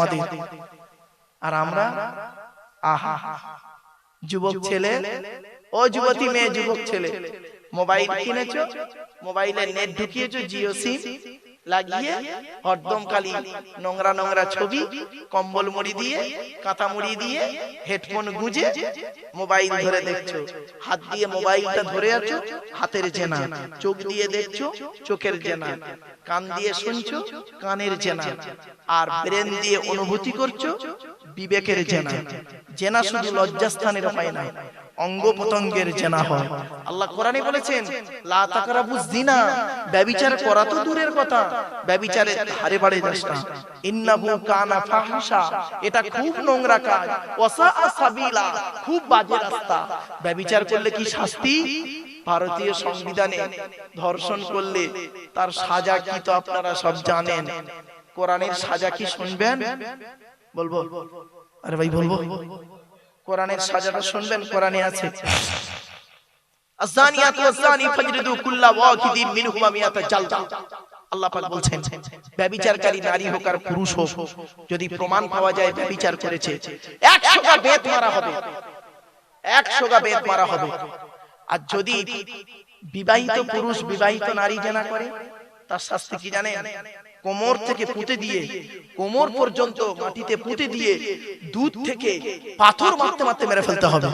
আমাদের। আর আমরা আহা, যুবক ছেলে ও যুবতী মেয়ে, যুবক ছেলে মোবাইল কিনেছো, মোবাইলে নেট ঢুকিয়েছো, জিও সিম লাগিয়ে হরদম খালি নোংরা নোংরা ছবি, কম্বল মুড়ি দিয়ে, কাঁথা মুড়ি দিয়ে, হেডফোন গুঁজে মোবাইল ধরে দেখছো। হাত দিয়ে মোবাইলটা ধরে আছো, হাতের জেনা। চোখ দিয়ে দেখছো, চোখের জেনা। কান দিয়ে শুনছো, কানের জেনা। আর ব্রেন দিয়ে অনুভূতি করছো, বিবেকের জেনা। জেনা শুধু লজ্জাস্থানের হয় না, অঙ্গ প্রত্যঙ্গের জেনা হয়। আল্লাহ কোরআনে বলেছেন, লা তাকরাবুজ জিনা, ব্যভিচার করা তো দূরের কথা, ব্যভিচারের ধারে বাড়ে যাস না। ইন্নাহু কানা ফাহিশা, এটা খুব নোংরা কাজ। ওয়াসাআ সাবিলা, খুব বাজে রাস্তা। ব্যভিচার করলে কি শাস্তি? ভারতীয় সংবিধানে ধর্ষণ করলে তার সাজা কি তো আপনারা সব জানেন। কোরআনের সাজা কি শুনবেন? বলবো? আরে ভাই বলবো? কোরআনের সাজাটা শুনবেন, কোরআনে আছে, আযানিয়াতু ওয়াযানি ফাজরিদু কুল্লা ওয়াহিদিন মিনহুমা মিয়াতা জালদা। আল্লাহ পাক বলছেন, ব্যভিচারকারী নারী হোক আর পুরুষ হোক, যদি প্রমাণ পাওয়া যায় ব্যভিচার করেছে, 100 গা বেত মারা হবে, 100 গা বেত মারা হবে। আর যদি বিবাহিত পুরুষ বিবাহিত নারী জেনা করে, তার শাস্তি কি জানেন? কোমর থেকে পুঁতে দিয়ে, কোমর পর্যন্ত মাটিতে পুঁতে দিয়ে, দুধ থেকে পাথর মারতে মারতে মেরে ফেলতে হবে।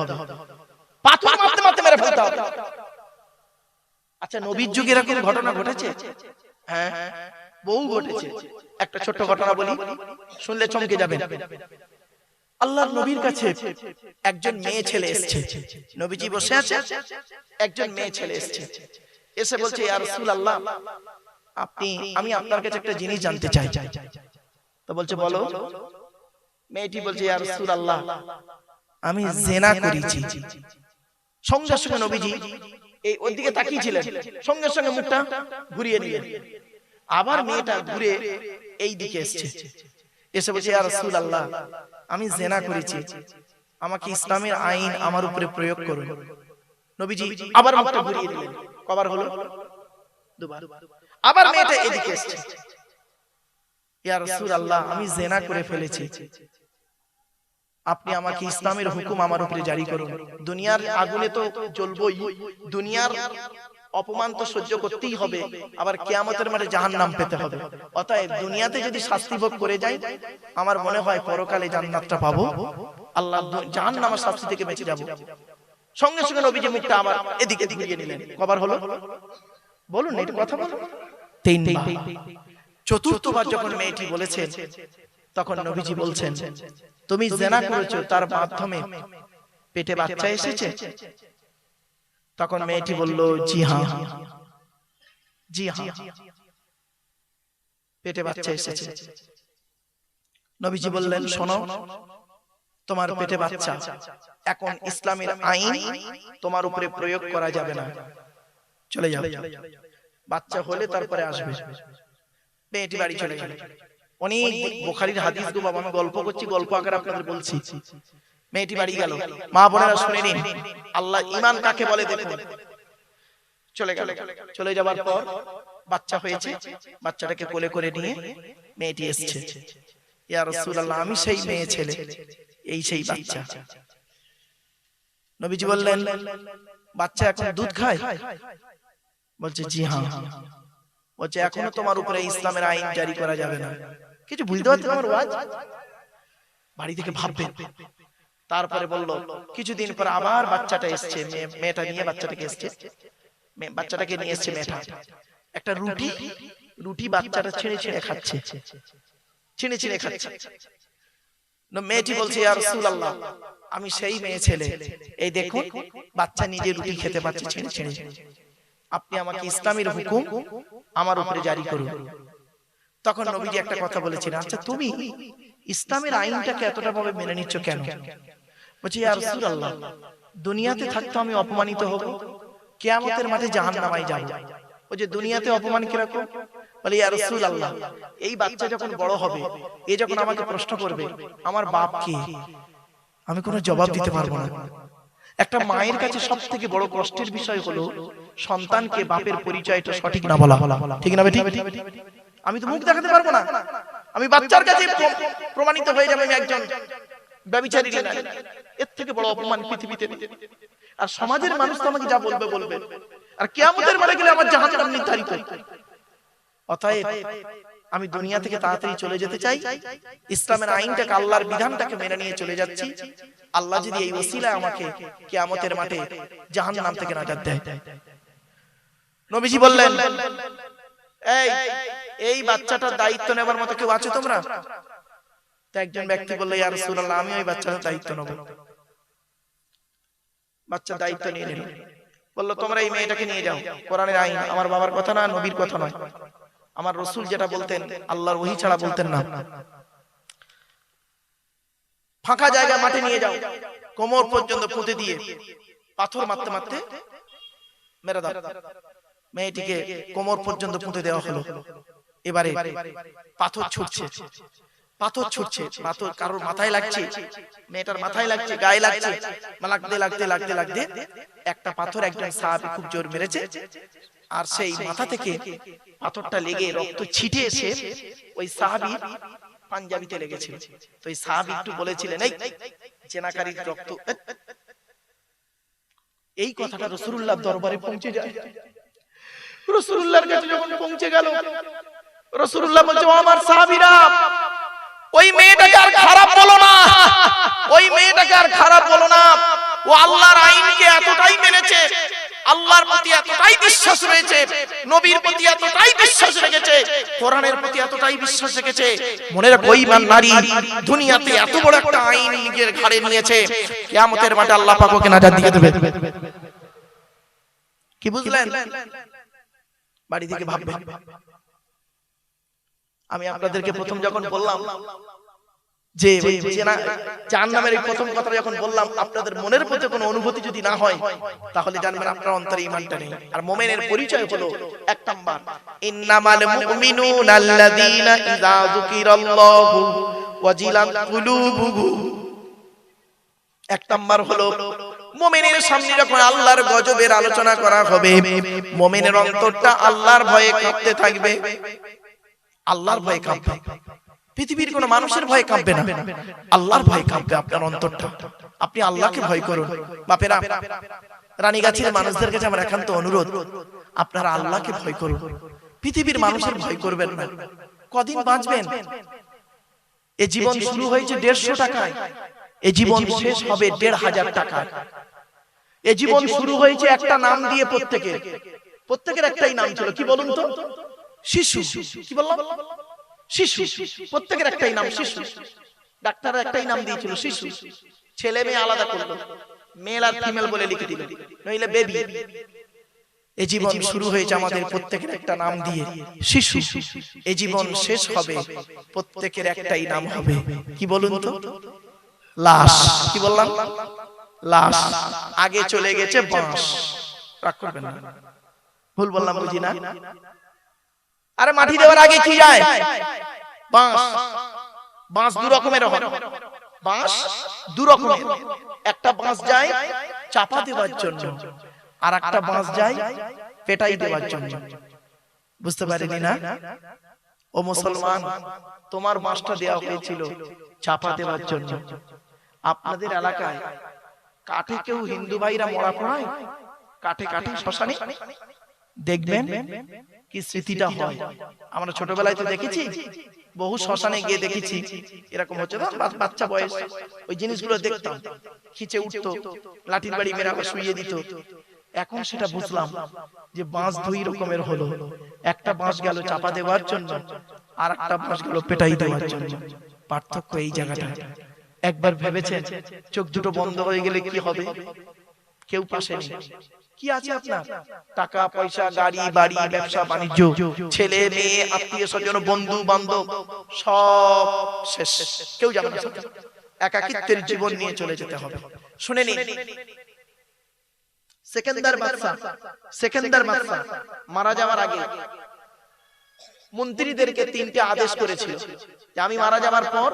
পাথর মারতে মারতে মেরে ফেলতে হবে। আচ্ছা, নবীর যুগে এরকম ঘটনা ঘটেছে? হ্যাঁ, বহু ঘটেছে। একটা ছোট্ট ঘটনা বলি, শুনলে চমকে যাবেন। আল্লাহর নবীর কাছে একজন মেয়ে ছেলে এসেছে। নবীজি বসে আছে, একজন মেয়ে ছেলে এসেছে। এসে বলছে, ইয়া রাসূলুল্লাহ, আমি আপনার কাছে একটা জিনিস জানতে চাই। তো বলছে, বলো। মেয়েটি বলছে, ইয়া রাসূলুল্লাহ, আমি জিনা করেছি। সঙ্গে সঙ্গে নবীজি এই ওর দিকে তাকিয়েছিলেন, সঙ্গে সঙ্গে মুখটা ঘুরিয়ে নিলেন। আবার মেয়েটা ঘুরে এই দিকে এসেছে, এসে বলছে, ইয়া রাসূলুল্লাহ, আমি জিনা করেছি, আমাকে ইসলামের আইন আমার উপরে প্রয়োগ করুন। নবীজি আবার মুখটা ঘুরিয়ে দিলেন। কবার হলো? দুবার। আবার মেয়েটা এদিকে এসেছে, ইয়া রাসূলুল্লাহ, আমি জিনা করে ফেলেছি, আপনি আমাকে ইসলামের হুকুম আমার উপরে জারি করুন। দুনিয়ার আগুনে তো জ্বলবই, দুনিয়ার অপমান তো সহ্য করতেই হবে, আবার কিয়ামতের মাঠে জাহান্নাম পেতে হবে। অতএব দুনিয়াতে যদি শাস্তি ভোগ করে যাই, আমার মনে হয় পরকালে জান্নাতটা পাবো, আল্লাহ জাহান্নামের শাস্তি থেকে বেঁচে যাব। সঙ্গে সঙ্গে নবীজি মুখটা আবার এদিকে ঘুরিয়ে নিলেন। কবার হলো? বলুন, এটা কথা বলুন। 3 বার। চতুর্থবার যখন মেয়েটি বলেছেন, তখন নবীজি বলছেন, তুমি জিনা করেছো, তার মাধ্যমে পেটে বাচ্চা এসেছে? তখন মেয়েটি বলল, জি হ্যাঁ, জি হ্যাঁ, পেটে বাচ্চা এসেছে। নবীজি বললেন, শোনো, তোমার পেটে বাচ্চা, এখন ইসলামের আইন তোমার উপরে প্রয়োগ করা যাবে না, চলে যাও, বাচ্চা হলে তারপরে আসবে। মেয়েটি বাড়ি চলে গেল। অনেক বুখারীর হাদিস গো বাবা, আমি গল্প করছি, গল্প আকারে আপনাদের বলছি। মেয়েটি বাড়ি গেল। মা বোনেরা শুনে নিন, আল্লাহ ঈমান কাকে বলে দেখুন। চলে গেল। চলে যাবার পর বাচ্চা হয়েছে, বাচ্চাটাকে কোলে করে নিয়ে মেয়েটি এসেছে, ইয়া রাসূলুল্লাহ, আমি সেই মেয়ে ছেলে, এই সেই বাচ্চা। নবীজি বললেন, বাচ্চা এখন দুধ খায়? বলছে, জি হ্যাঁ। বলছে, এখনো তোমার উপরে ইসলামের আইন জারি করা যাবে না। কিছু বুঝতে পারছেন আমার ওয়াজ? বাড়ি থেকে ভাববেন। তারপরে বলল, কিছুদিন পর আবার বাচ্চাটা এসছে, মেয়েটা নিয়ে বাচ্চাটাকে এসছে, বাচ্চাটাকে নিয়ে এসছে মেয়েটা। একটা রুটি বাচ্চাটা ছিঁড়ে ছিঁড়ে খাচ্ছে, ছিঁড়ে ছিঁড়ে খাচ্ছে। মেয়েটি বলছে, ইয়া রাসূলুল্লাহ, আমি সেই মেয়ে ছেলে, এই দেখুন বাচ্চা নিজে রুটি খেতে পারছে ছিঁড়ে ছিঁড়ে, আপনি আমাকে ইসলামের হুকুম আমার উপরে জারি করুন। তখন নবীজি একটা কথা বলেছিলেন, আচ্ছা তুমি ইসলামের আইনটাকে এতটা ভাবে মেনে নিচ্ছ কেন? বলছে, ইয়া রাসূলুল্লাহ, দুনিয়াতে থাকতে আমি অপমানিত হব, কিয়ামতের মাঠে জাহান্নামে যাব। ও যে দুনিয়াতে অপমান কিরকম? বলে, ইয়া রাসূলুল্লাহ, এই বাচ্চা যখন বড় হবে, এ যখন আমাকে প্রশ্ন করবে আমার বাপ কে, আমি কোনো জবাব দিতে পারবো না। একটা মায়ের কাছে সবথেকে বড় কষ্টের বিষয় হলো সন্তানকে বাপের পরিচয়টা সঠিক না বলা। ঠিক না বেটি? আমি তো মুখ দেখাতে পারবো না, আমি বাচ্চার কাছে প্রমাণিত হয়ে যাবে আমি একজন ব্যভিচারী নারী। এর থেকে বড় অপমান পৃথিবীতে আর সমাজের মানুষ তো আমাকে যা বলবে বলবে, আর কিয়ামতের মাঠে গেলে আমার জাহান্নাম নির্ধারিত। অতএব আমি দুনিয়া থেকে তাড়াতাড়ি চলে যেতে চাই, ইসলামের আইনটাকে, আল্লাহর বিধানটাকে মেনে নিয়ে চলে যাচ্ছি। আল্লাহ যদি এই ওসিলায় আমাকে কিয়ামতের মাঠে জাহান্নাম থেকে নাজাত দেয়। নবীজি বললেন, এই বাচ্চাটার দায়িত্ব নেবার মতো কেউ আছে তোমরা? তো একজন ব্যক্তি বলল, ইয়া রাসূলুল্লাহ, আমি ওই বাচ্চাটার দায়িত্ব নেব। বাচ্চার দায়িত্ব নিয়ে নিল। বলল, তোমরা এই মেয়েটাকে নিয়ে যাও, কোরআনের আইন, আমার বাবার কথা না, নবীর কথা নয়, আমার রাসূল যেটা বলতেন আল্লাহর ওহী ছাড়া বলতেন না। ফাঁকা জায়গা মাঠে নিয়ে যাও, কোমর পর্যন্ত পুঁতে দিয়ে পাথর মারতে মারতে মেরে দাও। মেয়েটিকে কোমর পর্যন্ত পুঁতে দেওয়া হলো। এবারে পাথর ছুটছে, পাথর ছুটছে, পাথর কারোর মাথায় লাগছে, মেয়েটার মাথায় লাগছে, গায়ে লাগছে, লাগতে লাগতে লাগতে লাগতে একটা পাথর একজন সাহাবী খুব জোর মেরেছে, আর সেই মাথা থেকে পাথরটা লেগে রক্ত ছিটে এসে ওই সাহাবীর পাঞ্জাবিতে লেগেছিল। তো এই সাহাবী একটু বলেছিলেন, এই জেনাকারীর রক্ত। এই কথাটা রাসূলুল্লাহর দরবারে পৌঁছে যায়। রাসূলুল্লাহর কাছে যখন পৌঁছে গেল, রাসূলুল্লাহ বলছে, ও আমার সাহাবীরা, ওই মেয়েটাকে আর খারাপ বলো না, ওই মেয়েটাকে আর খারাপ বলো না। ও আল্লাহর আইনকে এতটাই মেনেছে, আল্লাহর প্রতি এতটাই বিশ্বাস রয়েছে, নবীর প্রতি এতটাই বিশ্বাস রেখেছে, কোরআনের প্রতি এতটাই বিশ্বাস রেখেছে। মনে রাখো, ওই মান নারী দুনিয়াতে এত বড় একটা আইন নিজের ঘাড়ে নিয়েছে, কিয়ামতের মাঠে আল্লাহ পাক ওকে নাজাত দিয়ে দেবে। কি বুঝলেন? বাড়ি থেকে ভাববেন। আমি আপনাদেরকে প্রথম যখন বললাম যে জাহান্নামের এই প্রথম কথা যখন বললাম, আপনাদের মনের প্রতি কোনো অনুভূতি যদি না হয়, তাহলে জানবেন আপনার অন্তরে ঈমানটা নেই। আর মুমিনের পরিচয় হলো এক নাম্বার, ইন্নামাল মুমিনুনা আল্লাযীনা ইযা যুকিরাল্লাহু ওয়াজিলাত কুলুবুহুম। এক নাম্বার হলো মুমিনের সামনে যখন আল্লাহর গজবের আলোচনা করা হবে, মুমিনের অন্তরটা আল্লাহর ভয়ে কাঁপতে থাকবে, আল্লাহর ভয়ে কাঁপবে। পৃথিবীর কোন মানুষের ভয়ে কাঁপবে না, আল্লাহর ভয়ে কাঁপবে আপনার অন্তরটা। আপনি আল্লাহকে ভয় করুন। বাপেরা, রানীগাছির মানুষদের কাছে আমার একান্ত অনুরোধ, আপনারা আল্লাহকে ভয় করুন, পৃথিবীর মানুষের ভয় করবেন না। কদিন বাঁচবেন? এ জীবন শুরু হয়েছে 150 টাকায়, এ জীবন শেষ হবে 1500 টাকায়। এ জীবন শুরু হয়েছে একটা নাম দিয়ে, প্রত্যেকের একটাই নাম ছিল, কি বলুন তো? শিশু। কি বললাম? শিশু। প্রত্যেকের একটাই নাম শিশু। ডাক্তাররা একটাই নাম দিয়েছিল, শিশু। ছেলে মেয়ে আলাদা করলো, মেল আর ফিমেল বলে লিখে দিল, নইলে বেবি। এই জীবন শুরু হয়েছে আমাদের প্রত্যেকের একটা নাম দিয়ে, শিশু। এই জীবন শেষ হবে, প্রত্যেকের একটাই নাম হবে, কি বলুন তো? লাশ। কি বললাম? লাশ। আগে চলে গেছে বাঁশ। রাগ করবেন না, ভুল বললাম বুঝি না? আরে মাটি দেওয়ার আগে কি যায়? বাঁশ। বাঁশ দু রকমের হয়, বাঁশ দু রকমের। একটা বাঁশ যায় চাপা দেওয়ার জন্য, আর একটা বাঁশ যায় পেটাই দেওয়ার জন্য। বুঝতে পারিনি না? ও মুসলমান, তোমার বাঁশটা দেওয়া হয়েছিল চাপা দেওয়ার জন্য। আপনাদের এলাকায় কাঠে কেউ হিন্দু ভাইরা মরা পড়ায়? কাঠে কাঠে শ্মশানে দেখবেন কি স্মৃতিটা হয়। আমরা ছোটবেলায় তো দেখেছি, বহু শ্মশানে গিয়ে দেখেছি এরকম হচ্ছে, বাচ্চা বয়স ওই জিনিসগুলো দেখতাম, খিচে উঠতো, লাঠির বাড়ি মেরে আবার শুইয়ে দিত। এখন সেটা বুঝলাম যে বাঁশ দুই রকমের হলো, একটা বাঁশ গেল চাপা দেওয়ার জন্য, আর একটা বাঁশ গেল পেটাই দেওয়ার জন্য। পার্থক্য এই জায়গাটা। একবার ভেবেছেন চোখ দুটো বন্ধ হয়ে গেলে কি হবে? কেউ পাশে নেই, কি আছে আপনার? টাকা পয়সা, গাড়ি বাড়ি, ব্যবসা বাণিজ্য, ছেলে মেয়ে, আত্মীয় স্বজন, বন্ধু বান্ধব, সব শেষ। কেউ যাবে না, একাকিত্বের জীবন নিয়ে চলে যেতে হবে। শুনে নিন, সেকেন্দার বাদশা মারা যাওয়ার আগে মন্ত্রীদেরকে 3টে আদেশ করেছিল যে আমি মারা যাওয়ার পর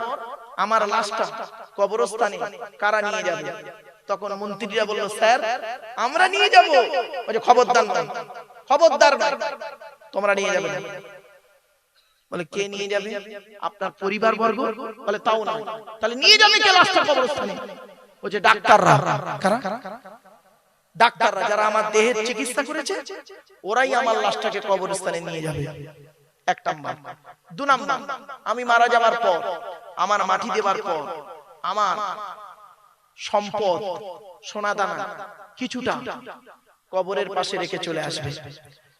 আমার লাশটা কবরস্থানে কারা নিয়ে যাবে। তখন মন্ত্রীরা বলল, স্যার আমরা নিয়ে যাব। খবরদার নয়, খবরদার নয়, তোমরা নিয়ে যাবে না। বলে কে নিয়ে যাবে? আপনার পরিবার বর্গ? বলে তাও না। তাহলে নিয়ে যাবে কে লাশটা কবরস্থানে? ও যে ডাক্তাররা, কারা? ডাক্তাররা যারা আমার দেহের চিকিৎসা করেছে, ওরাই আমার লাশটাকে কবরস্থানে নিয়ে যাবে। এক নাম্বার। দুই নাম্বার, আমি মারা যাওয়ার পর, আমার মাটি দেওয়ার পর, আমার সম্পদ সোনা দানা কিছুটা কবরের পাশে রেখে চলে আসবে।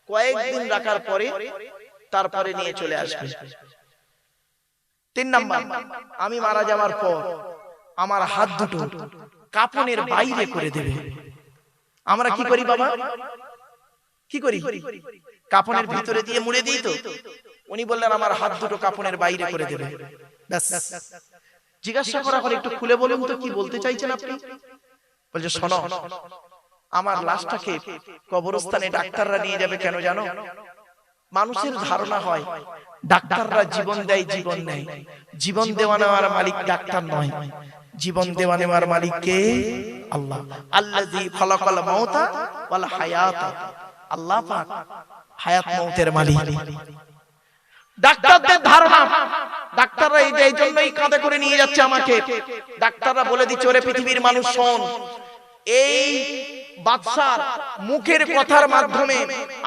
কয়েকদিন রাখার পরে তারপরে নিয়ে চলে আসবে। তিন নাম্বার, আমি মারা যাওয়ার পর আমার হাত দুটো কাফনের বাইরে করে দেবে। আমরা কি করি বাবা? কি করি? কাফনের ভিতরে দিয়ে মুড়ে দিই তো। উনি বললেন আমার হাত দুটো কাফনের বাইরে করে দেবে। ব্যাস। জিজ্ঞাসা করা হলে একটু খুলে বলুন তো কি বলতে চাইছেন আপনি? বলছে শোনো, আমার লাশটাকে কবরস্থানে ডাক্তাররা নিয়ে যাবে কেন জানো? মানুষের ধারণা হয় ডাক্তাররা জীবন দেয়, জীবন নেয়। জীবন দেওয়া নেওয়ার মালিক ডাক্তার নয়, জীবন দেওয়া নেওয়ার মালিক কে? আল্লাহ। আল্লাযী খালাকাল মাউতা ওয়াল হায়াতা। আল্লাহ পাক হায়াত মউতের মালিক। ডাক্তারদের ধারণা ডাক্তাররা এই জন্যই কাঁধে করে নিয়ে যাচ্ছে আমাকে। ডাক্তাররা বলে দিচ্ছে ওরে পৃথিবীর মানুষ শোন, এই বাদশার মুখের কথার মাধ্যমে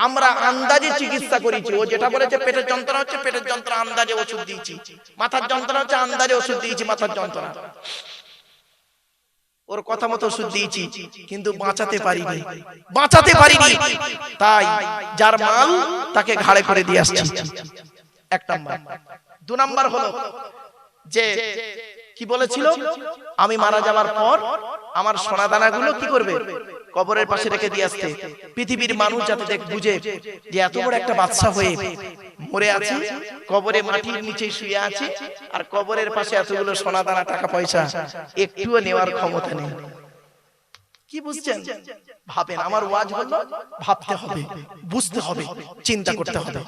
আমরা আন্দাজে চিকিৎসা করেছি। ও যেটা বলেছে পেটের যন্ত্রণা হচ্ছে, পেটের যন্ত্রণা আন্দাজে ওষুধ দিয়েছি। মাথার যন্ত্রণা হচ্ছে, আন্দাজে ওষুধ দিয়েছি মাথার যন্ত্রণা। ওর কথা মতো ওষুধ দিয়েছি, কিন্তু বাঁচাতে পারিনি, বাঁচাতে পারিনি। তাই যার মাল তাকে ঘাড়ে করে দিয়ে আসছি। এক নাম্বার। দুই নাম্বার হলো যে কি বলেছিল, আমি মারা যাওয়ার পর আমার সোনা দানাগুলো কি করবে? কবরের পাশে রেখে দিয়ে আসতে। পৃথিবীর মানুষ যাতে দেখ বুঝে যে এত বড় একটা বাদশা হয়ে মরে আছে, কবরে মাটির নিচে শুয়ে আছে, আর কবরের পাশে এতগুলো সোনা দানা টাকা পয়সা একটুও নেওয়ার ক্ষমতা নেই। কি বুঝছেন? ভাবেন। আমার ওয়াজ হলো ভাবতে হবে, বুঝতে হবে, চিন্তা করতে হবে,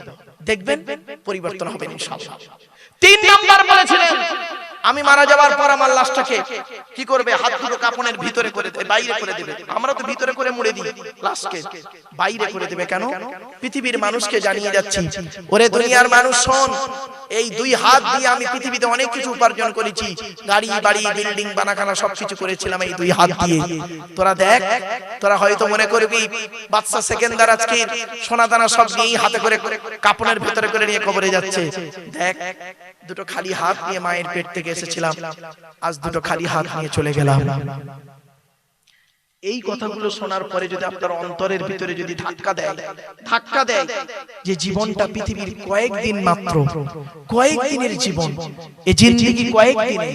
দেখবেন পরিবর্তন হবে ইনশাআল্লাহ। তিন নাম্বার বলেছিলেন আমি মারা যাওয়ার পর আমার লাশটাকে কি করবে? হাত দুটো কাফনের ভিতরে করে দেবে, বাইরে করে দেবে। আমরা তো ভিতরে করে মুড়ে দিই, লাশকে বাইরে করে দেবে কেন? পৃথিবীর মানুষকে জানিয়ে যাচ্ছি, ওরে দুনিয়ার মানুষ শোন, এই দুই হাত দিয়ে আমি পৃথিবীতে অনেক কিছু উপার্জন করেছি। গাড়ি বাড়ি বিল্ডিং বানাখানা সবকিছু করেছিলাম এই দুই হাত দিয়ে। তোরা দেখ, তোরা হয়তো মনে করবি বাদশা সেকেন্দার আজকে সোনা দানা সব নিয়ে হাতে করে কাফনের ভিতরে করে নিয়ে কবরে যাচ্ছে। দেখ, দুটো খালি হাত নিয়ে মায়ের পেট থেকে এসেছিলাম, আজ দুটো খালি হাত নিয়ে চলে গেলাম। এই কথাগুলো শোনার পরে যদি আপনার অন্তরের ভিতরে যদি ধাক্কা দেয় যে জীবনটা পৃথিবীর কয়েকদিন মাত্র, কয়েকদিনের জীবন, এই জিন্দেগি কয়েকদিনে,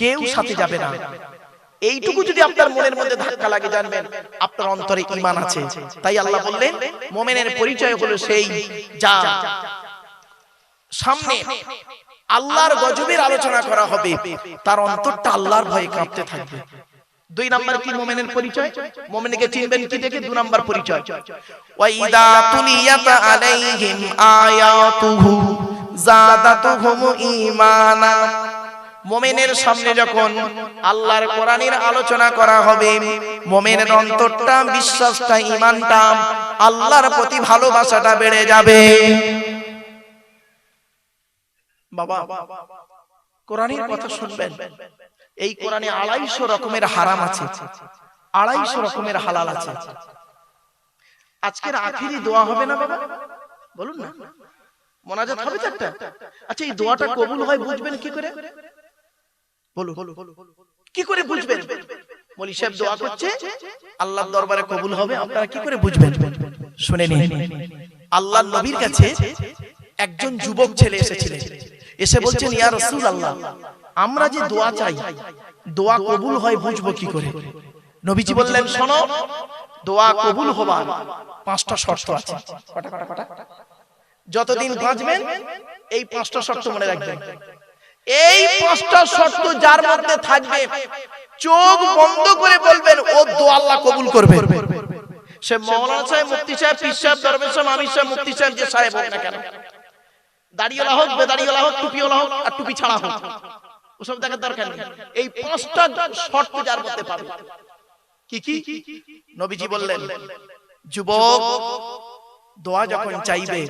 কেউ সাথে যাবে না, এইটুকু যদি আপনার মনের মধ্যে ধাক্কা লাগে, জানবেন আপনার অন্তরে ঈমান আছে। তাই আল্লাহ বললেন মুমিনের পরিচয় হলো সেই যা সামনে আল্লাহর গজবের আলোচনা করা হবে, তার অন্তরটা আল্লাহর ভয়ে কাঁপতে থাকবে। দুই নাম্বার কি মুমিনের পরিচয়? মুমিনকে চিনবেন কি দেখে? দুই নাম্বার পরিচয়, ওয়া ইদা তুলিয়াত আলাইহিম আয়াতুহু যাদাতুহুম ঈমানা। মুমিনের সামনে যখন আল্লাহর কোরআনের আলোচনা করা হবে, মুমিনের অন্তরটা, বিশ্বাসটা, ঈমানটা, আল্লাহর প্রতি ভালোবাসাটা বেড়ে যাবে। বাবা, কোরআনের কথা শুনবেন। এই কোরআনে ২৫০ রকমের হারাম আছে, ২৫০ রকমের হালাল আছে। আজকের আখিরি দোয়া হবে না বাবা? বলুন না, মোনাজাত হবে তো একটা। আচ্ছা, এই দোয়াটা কবুল হয় বুঝবেন কি করে? বলুন, কি করে বুঝবেন? মৌলী সাহেব দোয়া করছে, আল্লাহর দরবারে কবুল হবে, আপনারা কি করে বুঝবেন? শুনে নিন। আল্লাহর নবীর কাছে একজন যুবক ছেলে এসেছিলেন, এসে বলছেন ইয়া রাসূলুল্লাহ, আমরা যে দোয়া চাই, দোয়া কবুল হয় বুঝবো কি করে? নবীজি বললেন শোনো, দোয়া কবুল হবার ৫টা শর্ত আছে। কটা? যতদিন বাঁচবেন এই ৫টা শর্ত মনে রাখবেন। এই ৫টা শর্ত যার মধ্যে থাকবে, চোখ বন্ধ করে বলবেন ও দোয়া আল্লাহ কবুল করবে। সে মাওলানা সাহেব, মুফতি সাহেব, পীর সাহেব, দরবেশ সাহেব, আমির সাহেব, মুফতি সাহেব, যে সাহেব হোক না কেন, দাড়িওয়ালা হোক, বেদাড়িওয়ালা হোক, টুপিওয়ালা হোক, আর টুপি ছাড়া হোক, ওসব দেখার দরকার নেই। এই ৫টা শর্ত যার মধ্যে পাবে। কি কি? নবীজি বললেন যুবক দোয়া যখন চাইবে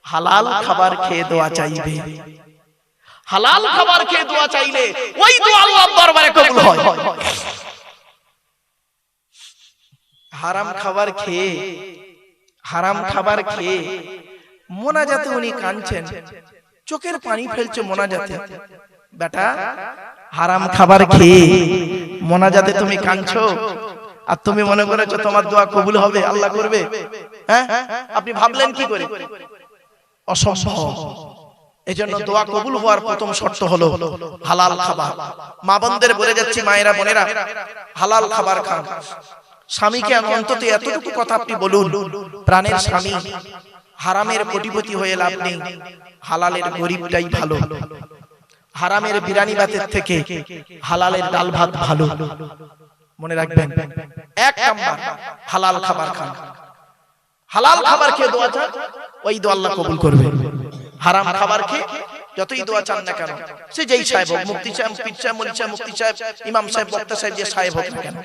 হালাল খাবার খেয়ে দোয়া চাইবে। হালাল খাবার খেয়ে দোয়া চাইলে ওই দোয়া আল্লাহর দরবারে কবুল হয়। হারাম খাবার খেয়ে মোনাজাতে উনি কাঁদছেন, চোখের পানি ফেলছে মোনাজাতে। বেটা, হারাম খাবার খেয়ে মোনাজাতে তুমি কাঁদছো, আর তুমি মনে করেছো তোমার দোয়া কবুল হবে, আল্লাহ করবে? হ্যাঁ, আপনি ভাবলেন কি করে? অসম্ভব। এজন্য দোয়া কবুল হওয়ার প্রথম শর্ত হলো হালাল খাবার। মা বোনদের বলে যাচ্ছি, মায়েরা বোনেরা, হালাল খাবার খান। স্বামীকে অন্তত এতটুকু কথা আপনি বলুন, প্রাণের স্বামী, হারামের কোটিপতি হয়ে লাভ নেই, হালালের গরিবটাই ভালো। হারামের বিরিয়ানি ভাতের থেকে হালালের ডাল ভাত ভালো। মনে রাখবেন, এক নাম্বার হালাল খাবার খান। হালাল খাবার খেয়ে দোয়া চান, ওই দোয়া আল্লাহ কবুল করবে। হারাম খাবার খেয়ে যতই দোয়া চান না কেন, সে যেই সাহেব হোক, মুফতি সাহেব, পীর সাহেব, মুফতি সাহেব, মুফতি সাহেব, ইমাম সাহেব, বক্তা সাহেব, যে সাহেব হোক না কেন,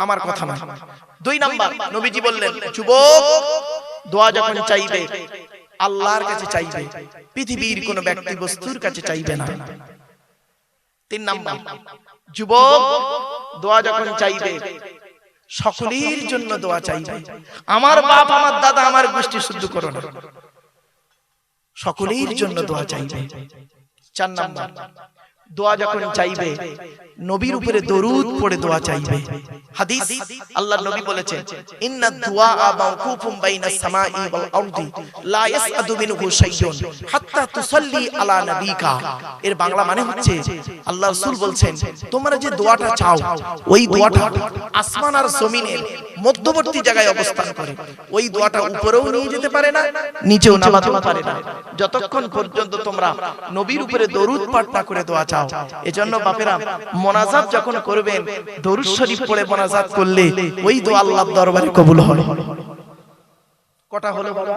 আমার কথা না। দুই নাম্বার, নবীজি বললেন, যুবক দোয়া যখন চাইবে আল্লাহর কাছে চাইবে, পৃথিবীর কোন ব্যক্তি বস্তুর কাছে চাইবে না। তিন নাম্বার, যুবক দোয়া যখন চাইবে সকলের জন্য দোয়া চাইবে। আমার বাপ, আমার দাদা, আমার গোষ্ঠী শুদ্ধ করো না, সকলের জন্য দোয়া চাইবে। চার নাম্বার, দোয়া যখন চাইবে নবীর উপরে দরুদ পড়ে দোয়া চাইবে। হাদিস, আল্লাহর নবী বলেছেন, ইন্না দুআ মাওকুফুম বাইনাস সামাই ওয়াল আরদি লা ইয়াসআদু মিনহু শাইউন হাত্তা তুসাল্লি আলা নবিকা। এর বাংলা মানে হচ্ছে, আল্লাহ রাসূল বলছেন, তোমরা যে দোয়াটা চাও, ওই দোয়াটা আসমান আর জমিনের মধ্যবর্তী জায়গায় অবস্থান করে। ওই দোয়াটা উপরেও নিয়ে যেতে পারে না, নিচেও নামাতেও পারে না, যতক্ষণ পর্যন্ত তোমরা নবীর উপরে দরুদ পাঠ না করে দোয়া চাও। এজন্য বাপেরা, মোনাজাত যখন করবেন, দরুদ শরীফ পড়ে মোনাজাত করলে ওই দোয়া আল্লাহর দরবারে কবুল হয়। কটা হলো বাবা?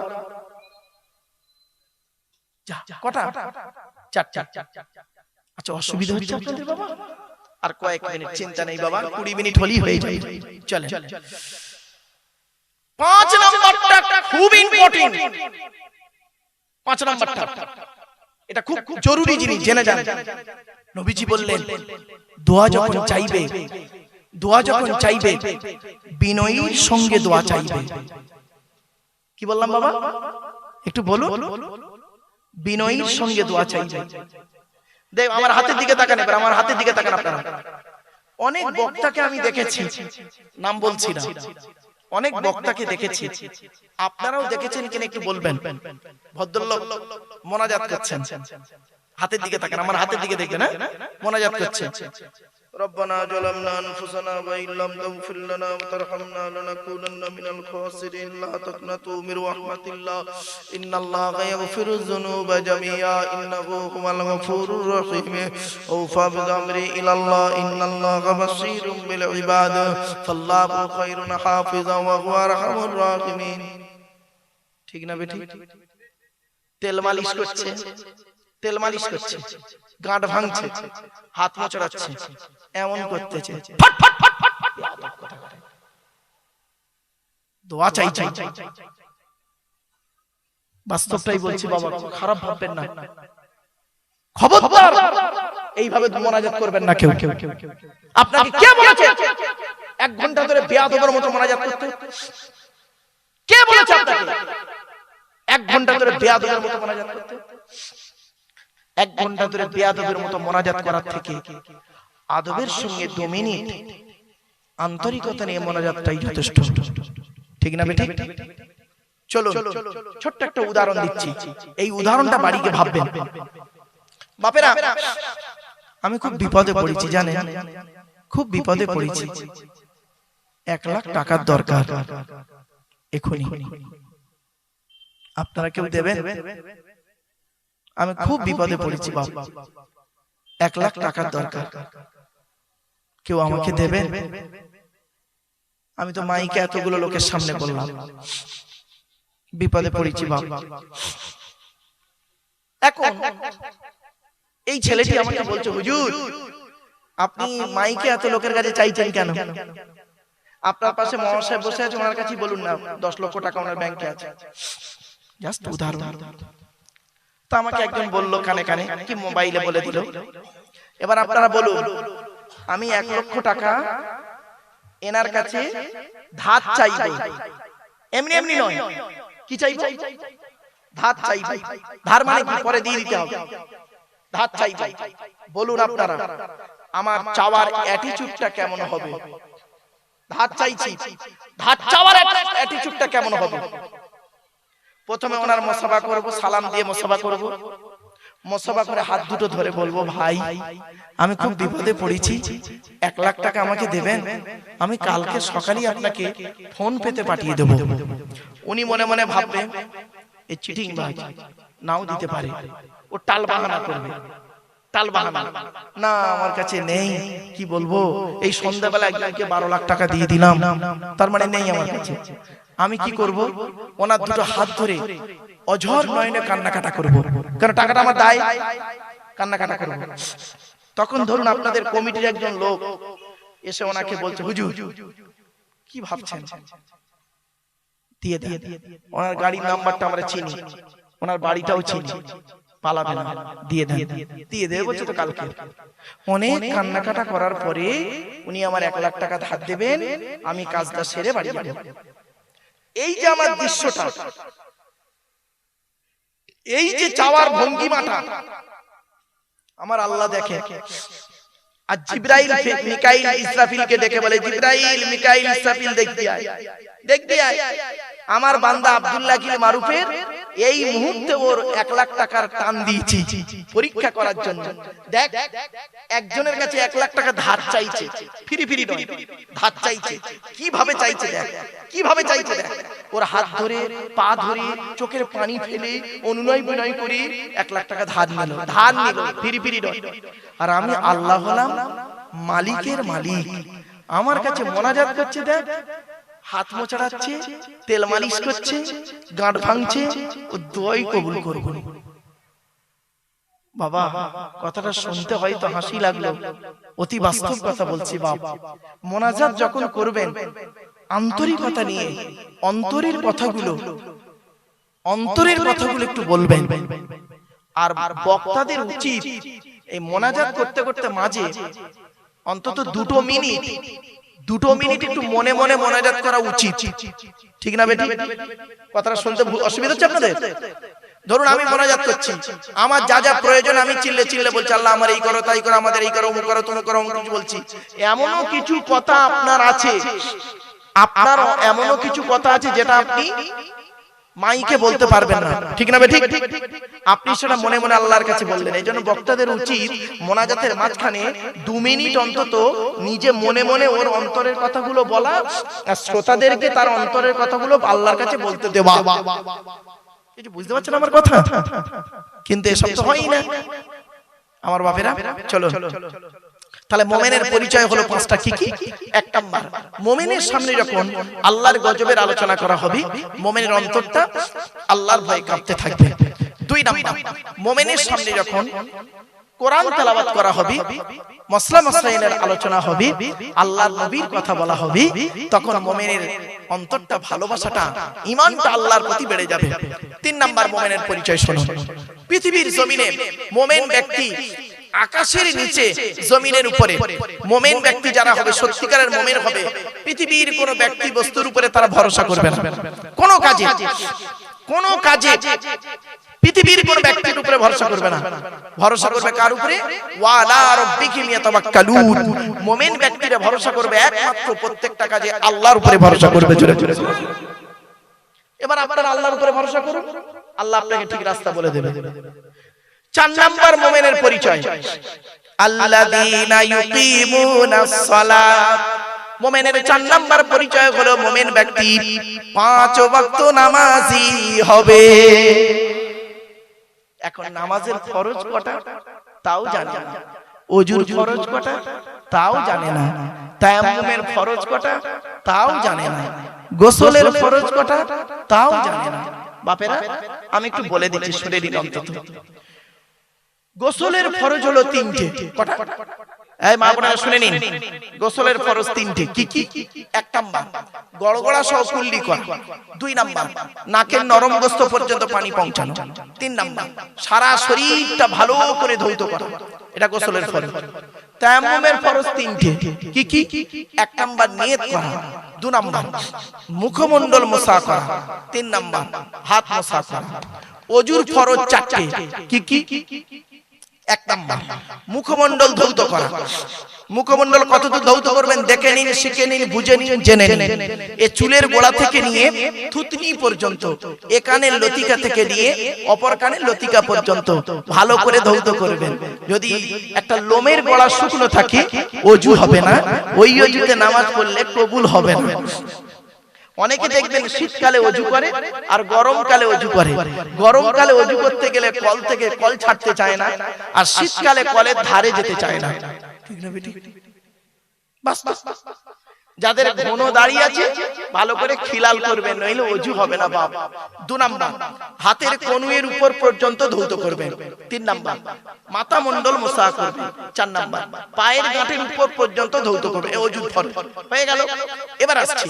কটা? চারটা। আচ্ছা, অসুবিধা হচ্ছে আপনাদের বাবা? আর কয়েক মিনিট, চিন্তা নেই বাবা, 20 মিনিট হলেই হয়ে যাবে। চলেন, 5 নাম্বারটা খুব ইম্পর্টেন্ট। 5 নাম্বারটা এটা খুব জরুরি জিনিস, জেনে যান। নবীজি বললেন, দোয়া যখন চাইবে বিনয়ের সঙ্গে দোয়া চাইবে। কি বললাম বাবা? একটু বলুন। বিনয়ের সঙ্গে দোয়া চাইবে। দেখ, আমার হাতের দিকে তাকান, এবার আমার হাতের দিকে তাকান আপনারা। অনেক বক্তাকে আমি দেখেছি, নাম বলছি না, অনেক বক্তাকে দেখেছি, আপনারাও দেখেছেন কিনা একটু বলবেন। ভদ্রলোক মোনাজাত করছেন, হাতের দিকে তাকান, আমার হাতের দিকে দেখবেন, মোনাজাত করছেন, রব্বানা যালামনা আনফুসানা ওয়া ইল্লাম তাগফির লানা ওয়া তারহামনা লানাকুনান্না মিনাল খাসিরিন লা তাকনাতু মির রাহমাতিল্লাহ ইন্নাল্লাহা ইয়াগফিরুয যুনুবা জামিআ ইন্নাহু হুয়াল গফুরুর রহিম ওয়া বিআমরি ইলাল্লাহ ইন্নাল্লাহা বাসীরুম বিল ইবাদ ফাল্লাহু খায়রুন হাফিজা ওয়া হুয়া আরহামুর রাহিমিন। ঠিক না বেটি? তেল মালিশ করছে, গাঁট ভাঙছে, হাত মোচড়াচ্ছে, এমন করতেছে, ফট ফট ফট ফট দোয়া চাইছে। বাস্তবটাই বলছি বাবা, খারাপ ভাববেন না, খবরদার এইভাবে মোনাজাত করবেন না কেউ। আপনাকে কে বলেছে 1 ঘন্টা ধরে বেয়াদবের মতো মোনাজাত করতে? কে বলেছে আপনাকে 1 ঘন্টা ধরে বেয়াদবের মতো মোনাজাত করতে? 1 ঘন্টা ধরে বেয়াদবের মতো মোনাজাত করার থেকে আদবের সঙ্গে 2 মিনিট আন্তরিকতা নিয়ে মোনাজাতটাই যথেষ্ট। ঠিক না বেটি? চলো ছোট্ট একটা উদাহরণ দিচ্ছি, এই উদাহরণটা বাড়িতে ভাববেন। বাপেরা, আমি খুব বিপদে পড়েছি, জানেন, খুব বিপদে পড়েছি। 1 লাখ টাকার দরকার এখনই। আপনারা কেউ দেবেন? আমি খুব বিপদে পড়েছি বাপ, 1 লাখ টাকার দরকার, কেউ আমাকে দেবেন? আমি তো মাইকে এতগুলো লোকের সামনে বললাম, বিপদে পড়েছি বাপ। এখন এই ছেলেটি আমাকে বলছে, হুজুর আপনি মাইকে এত লোকের কাছে চাইছেন কেন? আপনার পাশে মহাশয় বসে আছে, ওনার কাছেই বলুন না, 10 লক্ষ টাকা ওনার ব্যাংকে আছে। জাস্ট উদাহরণ। তো আমাকে একজন বলল কানে কানে, কি মোবাইলে বলে দিল, এবার আপনারা বলুন, আমি 1 লক্ষ টাকা এনার কাছে ধার চাইব, এমনি এমনি নয়, কি চাইব? ধার চাইব। ধার মানে কি? পরে দিয়ে দিতে হবে। ধার চাইব। বলুন আপনারা, আমার চাওয়ার অ্যাটিটিউডটা কেমন হবে? ধার চাইছি, ধার চাওয়ার অ্যাটিটিউডটা কেমন হবে? প্রথমে ওনার মুসাফা করব, সালাম দিয়ে মুসাফা করব। মুসাফা করে হাত দুটো ধরে বলবো, ভাই আমি খুব বিপদে পড়েছি, 1 লাখ টাকা আমাকে দেবেন, আমি কালকে সকালেই আপনাকে ফোন পেতে পাঠিয়ে দেব। উনি মনে মনে ভাববে এই চিটিং বাজ, নাও দিতে পারে, ও টাল বাহানা করবে, টাল বাহানা, না আমার কাছে নেই, কি বলবো, এই সন্ধ্যাবেলা একজনকে 12 লাখ টাকা দিয়ে দিলাম, তার মানে নেই আমার কাছে। আমি কি করব? ওনার দুটো হাত ধরে অঝর নয়নে কান্নাকাটা করব, কারণ টাকাটা আমার দায়, কান্নাকাটা করব। তখন ধরুন আপনাদের কমিটির একজন লোক এসে ওনাকে বলছে, হুজুর কি ভাবছেন, দিয়ে দেন। ওনার গাড়ির নাম্বারটা আমরা চিনি, ওনার বাড়িটাও চিনি, পালাবে না, দিয়ে দেন। দিয়ে দেবে বলছে তো কালকে। অনেক কান্নাকাটা করার পরে উনি আমার 1 লাখ টাকা ধার দেবেন, আমি কাজটা সেরে বাড়ি যাব। এই যে আমার দৃশ্যটা, এই যে চাওয়ার ভঙ্গিমাটা আমার আল্লাহ দেখে। আর জিবরাইল মিকাইল ইসরাফিলকে ডেকে বলে, জিবরাইল মিকাইল ইসরাফিল দেখতে আয়, দেখতে আয়, আমার বান্দা আব্দুল্লাহ কিল মারুফের এই মুহূর্তে ওর 1 লাখ টাকার টান দিয়েছি পরীক্ষা করার জন্য। দেখ, একজনের কাছে 1 লাখ টাকা ধার চাইছে, ফিরি ফিরি নয়, ধার চাইছে, কিভাবে চাইছে দেখ, কিভাবে চাইছে দেখ। ওর হাত ধরে, পা ধরে, চোখের পানি ফেলে, অনুনয় বিনয় করে 1 লাখ টাকা ধার নিল, ধার নিল, ফিরি ফিরি নয়। আর আমি আল্লাহ হলাম মালিকের মালিক, আমার কাছে মোনাজাত করছে, দেখ হাত মোছাড়াচ্ছে, তেল মালিশ করছে, গাঁট ভাঙছে, ও দোয়াই কবুল করব। বাবা কথাটা শুনতে হয়তো হাসি লাগলো, অতি বাস্তব কথা বলছি বাপ। মোনাজাত যখন করবেন আন্তরিকতা নিয়ে, অন্তরের কথাগুলো একটু বলবেন। আর বক্তাদের উচিত এই মোনাজাত করতে করতে মাঝে অন্তত 2 মিনিট একটু মনে মনে মোনাজাত করা উচিত, ঠিক না বেটি? কথাটা শুনতে অসুবিধা হচ্ছে আপনাদের? ধরুন আমি মোনাজাত করছি, আমার যা যা প্রয়োজন আমি চিল্লে চিল্লে বলছি, আল্লাহ আমার এই করো, তাই করো, আমাদের এই করো, অমুক করো, তুমি করো, অমুক কিছু বলছি। এমনও কিছু কথা আপনার আছে, আপনার এমনও কিছু কথা আছে যেটা আপনি মাইকে বলতে পারবেন না, ঠিক না বেঠিক? আপনি সেটা মনে মনে আল্লাহর কাছে বললেন। এই জন্য বক্তাদের উচিত মোনাজাতের মাঝখানে 2 মিনিট অন্তত নিজে মনে মনে ওর অন্তরের কথাগুলো বলা, আর শ্রোতাদেরকে তার অন্তরের কথাগুলো আল্লাহর কাছে বলতে দেওয়া। কিছু বুঝতে পারছেন আমার কথা? কিন্তু এসব তো হয়ই না আমার বাপেরা। চলো তাহলে মোমেনের পরিচয় হলো 5টা। কি কি? 1 নাম্বার, মোমেনের সামনে যখন আল্লাহর গজবের আলোচনা করা হবে, মোমেনের অন্তরটা আল্লাহর ভয়ে কাঁপতে থাকবে। 2 নাম্বার, মোমেনের সামনে যখন কোরআন তেলাওয়াত করা হবে, মাসলা মাসাইলের আলোচনা হবে, আল্লাহর নবীর কথা বলা হবে, তখন মোমেনের অন্তরটা, ভালোবাসাটা, ঈমানটা আল্লাহর প্রতি বেড়ে যাবে। 3 নাম্বার মোমেনের পরিচয় শুনুন। পৃথিবীর জমিনে মোমেন ব্যক্তি, আকাশের নিচে জমিনের উপরে মোমেন ব্যক্তি যারা হবে, সত্যিকারের মোমেন হবে, পৃথিবীর কোন ব্যক্তি বস্তুর উপরে তারা ভরসা করবে না। কোন কাজে পৃথিবীর কোন ব্যক্তির উপরে ভরসা করবে না। ভরসা করবে কার উপরে? ওয়ালা রাব্বিহিম ইয়াতাওয়াক্কালুন। মুমিন ব্যক্তিরা ভরসা করবে একমাত্র প্রত্যেকটা কাজে আল্লাহর উপরে ভরসা করবে। জোরে জোরে। এবার আপনারা আল্লাহর উপরে ভরসা করুন, আল্লাহ আপনাকে ঠিক রাস্তা বলে দেবে। 4 নাম্বার মুমিনের পরিচয়, আল্লাযীনা ইউকিমুনাস সালাত। মুমিনের 4 নাম্বার পরিচয় হলো মুমিন ব্যক্তি 5 ওয়াক্ত নামাজি হবে। এখন নামাজের ফরজ কটা তাও জানে না, ওযুর ফরজ কটা তাও জানে না, তায়াম্মুমের ফরজ কটা তাও জানে না, গোসলের ফরজ কটা তাও জানে না। বাপেরা আমি একটু বলে দিচ্ছি, শুনে নিন অন্তত। গোসলের ফরজ হলো 3টে। কটা? এই মা বোনেরা শুনে নিন, গোসলের ফরজ তিনটে। কি কি? 1 নাম্বার গড়গড়া সহ কুল্লি করা। 2 নাম্বার নাকের নরম গোস্ত পর্যন্ত পানি পৌঁছানো। 3 নাম্বার সারা শরীরটা ভালো করে ধৌত করা। এটা গোসলের ফরজ। তায়াম্মুমের ফরজ তিনটে। কি কি? 1 নাম্বার নিয়ত করা, 2 নাম্বার মুখমণ্ডল মোছা করা, 3 নাম্বার হাত মোছা করা। ওযুর ফরজ 4টে। কি কি? 1 নাম্বার মুখমণ্ডল ধৌত করা। মুখমণ্ডল কতদূর ধৌত করবেন দেখে নিন, শিখে নিন, বুঝে নিন, জেনে নিন। এ চুলের গোড়া থেকে নিয়ে থুতনি পর্যন্ত, এ কানের লতিকা থেকে নিয়ে অপর কানের লতিকা পর্যন্ত ভালো করে ধৌত করবেন। যদি একটা লোমের গোড়া শুকনো থাকে ওযু হবে না, ওই ওযুতে নামাজ পড়লে কবুল হবে না। অনেকে দেখবেন শীতকালে ওযু করে আর গরমকালে ওযু করে। গরমকালে ওযু করতে গেলে কল থেকে কল ছাড়তে চায় না, আর শীতকালে কলের ধারে যেতে চায় না। ঠিক না বেটি? বাস যাদের ঘন দাঁড়িয়ে আছে ভালো করে খিলাল করবেন, নইলে ওযু হবে না বাপ। 2 নাম্বার হাতের কনুইয়ের উপর পর্যন্ত ধৌত করবেন। 3 নাম্বার মাথা মণ্ডল মোছা করবেন। 4 নাম্বার পায়ের গাঁটের উপর পর্যন্ত ধৌত করবেন। ওযুর ফরজ হয়ে গেল। এবার আসছি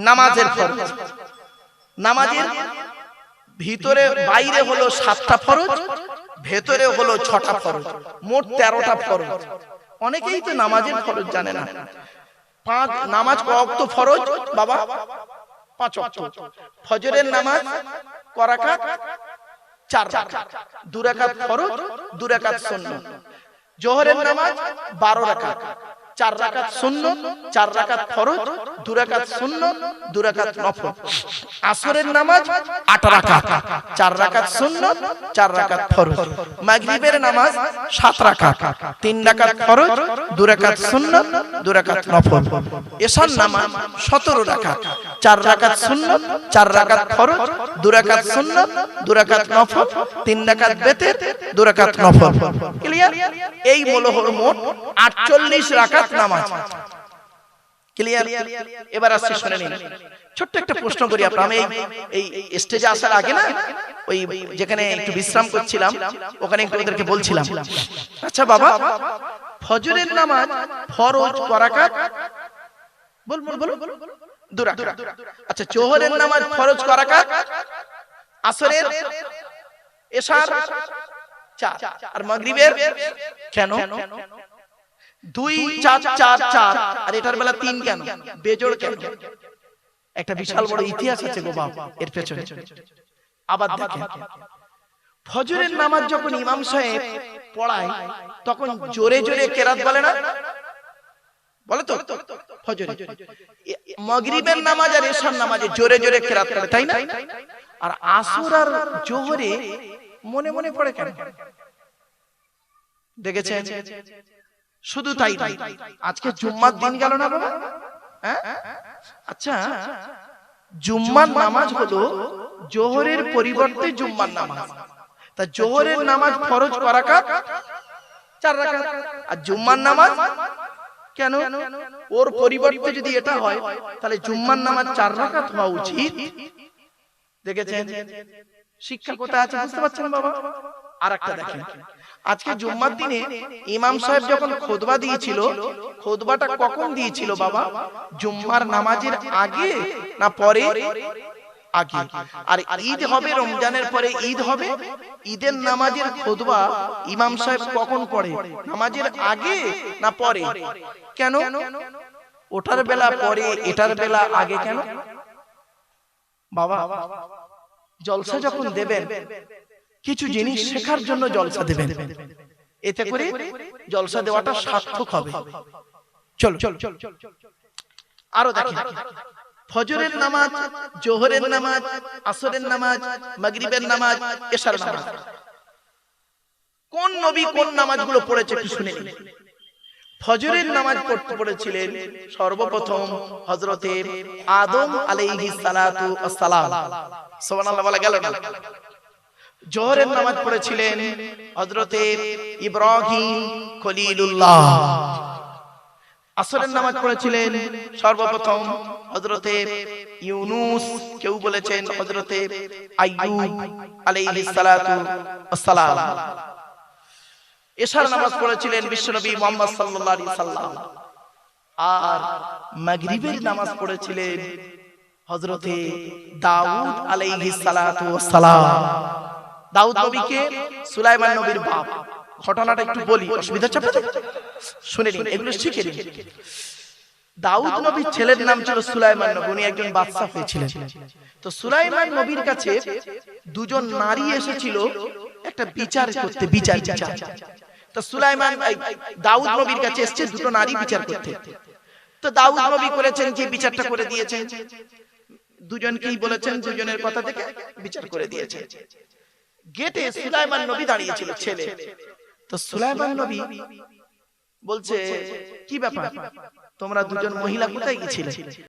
নামাজের ফরজ। নামাজের ভিতরে বাইরে হলো 7টা ফরজ, ভেতরে হলো 6টা ফরজ, মোট 13টা ফরজ। অনেকেই তো নামাজের ফরজ জানে না। নামাজ ক ওয়াক্ত ফরজ বাবা? 5 ওয়াক্ত। ফজরের নামাজ ক রাকাত? 4 রাকাত। 2 রাকাত ফরজ, 2 রাকাত সুন্নাত। জোহরের নামাজ 12 রাকাত, 4 রাকাত সুন্নাত, 4 রাকাত ফরজ, 2 রাকাত সুন্নাত, 2 রাকাত নফল। আসরের নামাজ 8 রাকাত, 4 রাকাত সুন্নাত, 4 রাকাত ফরজ। মাগরিবের নামাজ 7 রাকাত, 3 রাকাত ফরজ, 2 রাকাত সুন্নাত, 2 রাকাত নফল। এশার নামাজ 17 রাকাত, 4 রাকাত সুন্নাত, 4 রাকাত ফরজ, 2 রাকাত সুন্নাত, 2 রাকাত নফল, 3 রাকাত বেতের, 2 রাকাত নফল। ক্লিয়ার? এই হলো মোট 48 রাকাত নামাজ। ক্লিয়ার? এবার আসছে শুনে নিন। ছোট্ট একটা প্রশ্ন করি আপনাদের। আমি এই স্টেজে আসার আগে না ওই যেখানে একটু বিশ্রাম করছিলাম ওখানে একটু ওদেরকে বলছিলাম, আচ্ছা বাবা ফজরের নামাজ ফরজ ক রাকাত? বল বল বল। 2 রাকাত। আচ্ছা জোহরের নামাজ ফরজ ক রাকাত? আসরের, এশার 4, আর মাগরিবের কেন 2 4 4 4 আর এটার বেলা 3 কেন? বেজোড় কেন? একটা বিশাল বড় ইতিহাস আছে গো বাপ এর পেছনে। আবার দেখেন ফজরের নামাজ যখন ইমাম সাহেব পড়ায় তখন জোরে জোরে কেরাত বলে না? বলে তো ফজরে। মাগরিবের নামাজ আর এশার নামাজে জোরে জোরে কেরাত করে, তাই না? আর আসর আর জোহরে মনে মনে পড়ে কেন? দেখেছেন? শুধু তাই না, আজকে জুম্মার দিন গেল না বাবা? হ্যাঁ, আচ্ছা জুম্মার নামাজ হলো জোহরের পরিবর্তে জুম্মার নামাজ। তা জোহরের নামাজ ফরজ ক রাকাত? 4 রাকাত। আর জুম্মার নামাজ কেন? ওর পরিবর্তে যদি এটা হয় তাহলে জুম্মার নামাজ 4 রাকাত হওয়া উচিত। দেখেছেন শিক্ষা কোথায় আছে বুঝতে পারছেন বাবা? আরেকটা দেখেন, আজকে জুম্মার দিনে ইমাম সাহেব যখন খুতবা দিয়েছিল, খুতবাটা কখন দিয়েছিল বাবা? জুম্মার নামাজের আগে না পরে? আগে। আর ঈদ হবে, রমজানের পরে ঈদ হবে, ঈদের নামাজের খুতবা ইমাম সাহেব কখন পড়ে? নামাজের আগে না পরে? কেন? ওটার বেলা পরে, এটার বেলা আগে কেন? বাবা জলসা যখন দেবেন কিছু জিনিস শেখার জন্য জলসা দেবেন, এতে করে জলসা দেওয়াটা সার্থক হবে। চলো আরো দেখেন, ফজরের নামাজ, জোহরের নামাজ, আসরের নামাজ, মাগরিবের নামাজ, এশার নামাজ, কোন নবী কোন নামাজগুলো পড়েছে একটু শুনে নিন। ফজরের নামাজ পড়তে পড়েছিলেন সর্বপ্রথম হযরতে আদম আলাইহিস সালাতু ওয়াস সালাম। সুবহানাল্লাহ বলা গেল না? জোহরের নামাজ পড়েছিলেন হযরতে ইব্রাহিম খলিলুল্লাহ। আসরের নামাজ পড়েছিলেন সর্বপ্রথম হযরতে ইউনুস, কেউ বলেছেন হযরতে আইয়ুব আলাইহিস সালাতু ওয়াস সালাম। এশার নামাজ পড়েছিলেন বিশ্বনবী মুহাম্মদ সাল্লাল্লাহু আলাইহি সাল্লাম, আর মাগরিবের নামাজ পড়েছিলেন হযরতে দাউদ আলাইহিস সালাতু ওয়াস সালাম। দাউদ নবীকে সুলাইমান নবীর বাপ। ঘটনাটা একটু বলি, অসুবিধা হচ্ছে আপনাদের? শুনে নিন, এগুলো শিখে নিন। দাউদ নবীর ছেলের নাম ছিল সুলাইমান নবী, উনি একজন বাদশা হয়েছিলেন। তো সুলাইমান নবীর কাছে দুজন নারী এসেছিল একটা বিচার করতে, বিচার। তো সুলাইমান দাউদ নবীর কাছে এসেছে দুটো নারী বিচার করতে। তো দাউদ নবী করেছেন যে বিচারটা করে দিয়েছেন, দুজনকেই বলেছেন, দুজনের কথা থেকে বিচার করে দিয়েছেন। গেটে সুলাইমান নবী দাঁড়িয়েছিল, ছেলে। তো সুলাইমান নবী বলছে, কি ব্যাপার, তোমরা দুজন মহিলা কোথায় গিয়েছিলে?